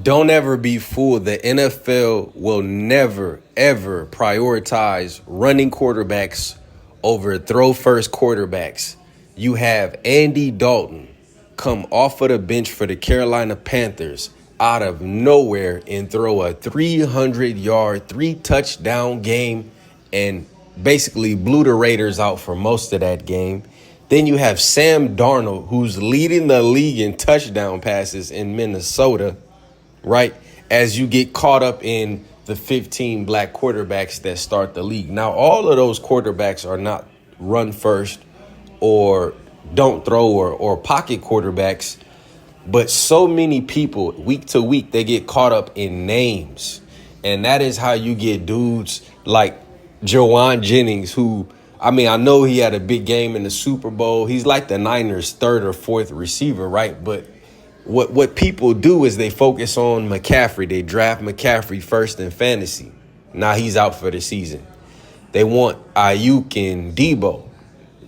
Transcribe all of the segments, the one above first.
Don't ever be fooled. The NFL will never, ever prioritize running quarterbacks over throw first quarterbacks. You have Andy Dalton come off of the bench for the Carolina Panthers out of nowhere and throw a 300-yard, 3-touchdown game and basically blew the Raiders out for most of that game. Then you have Sam Darnold, who's leading the league in touchdown passes in Minnesota, right? As you get caught up in the 15 black quarterbacks that start the league. Now, all of those quarterbacks are not run first or don't throw or pocket quarterbacks. But so many people, week to week, they get caught up in names. And that is how you get dudes like Jawan Jennings, who, I mean, I know he had a big game in the Super Bowl. He's like the Niners' third or fourth receiver, right? But what people do is they focus on McCaffrey. They draft McCaffrey first in fantasy. Now he's out for the season. They want Ayuk and Debo,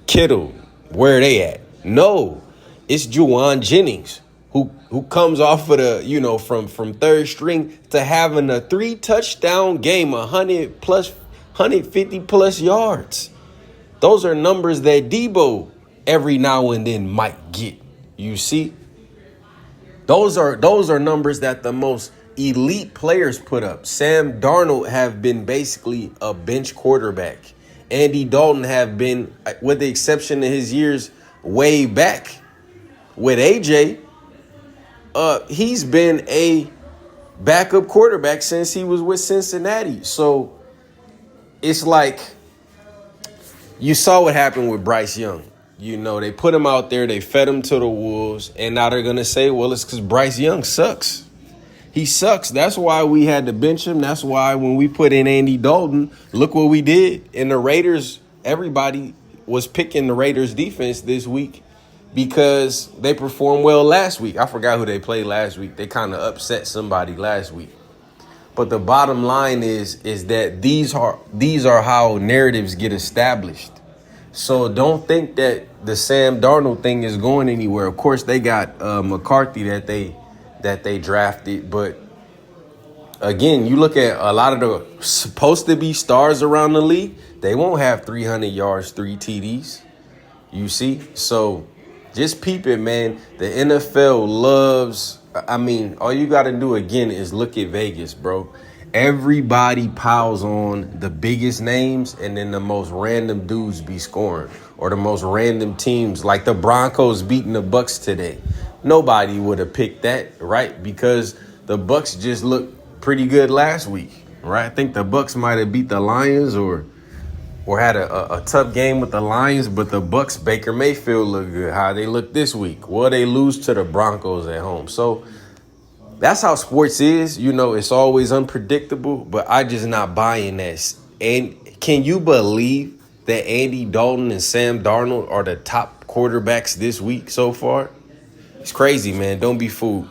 Kittle. Where are they at? No, it's Juwan Jennings who comes off of the, from third string to having a 3-touchdown game, 150 plus yards. Those are numbers that Debo every now and then might get. You see? Those are numbers that the most elite players put up. Sam Darnold have been basically a bench quarterback. Andy Dalton have been, with the exception of his years way back with AJ, he's been a backup quarterback since he was with Cincinnati. So it's like you saw what happened with Bryce Young. They put him out there, they fed him to the wolves, and now they're going to say, well, it's because Bryce Young sucks. He sucks. That's why we had to bench him. That's why when we put in Andy Dalton, look what we did. And the Raiders, everybody was picking the Raiders defense this week because they performed well last week. I forgot who they played last week. They kind of upset somebody last week. But the bottom line is that these are how narratives get established. So don't think that the Sam Darnold thing is going anywhere. Of course, they got McCarthy that they drafted. But again, you look at a lot of the supposed to be stars around the league, they won't have 300 yards, 3 TDs. You see? So just peep it, man. The NFL loves, all you got to do again is look at Vegas, bro. Everybody piles on the biggest names, and then the most random dudes be scoring, or the most random teams, like the Broncos beating the Bucks today. Nobody would have picked that, right? Because the Bucks just looked pretty good last week, right? I think the Bucks might have beat the Lions or had a tough game with the Lions, but the Bucks, Baker Mayfield looked good. How they look this week? Well, they lose to the Broncos at home. So that's how sports is. It's always unpredictable, but I just not buying that. And can you believe that Andy Dalton and Sam Darnold are the top quarterbacks this week so far? It's crazy, man. Don't be fooled.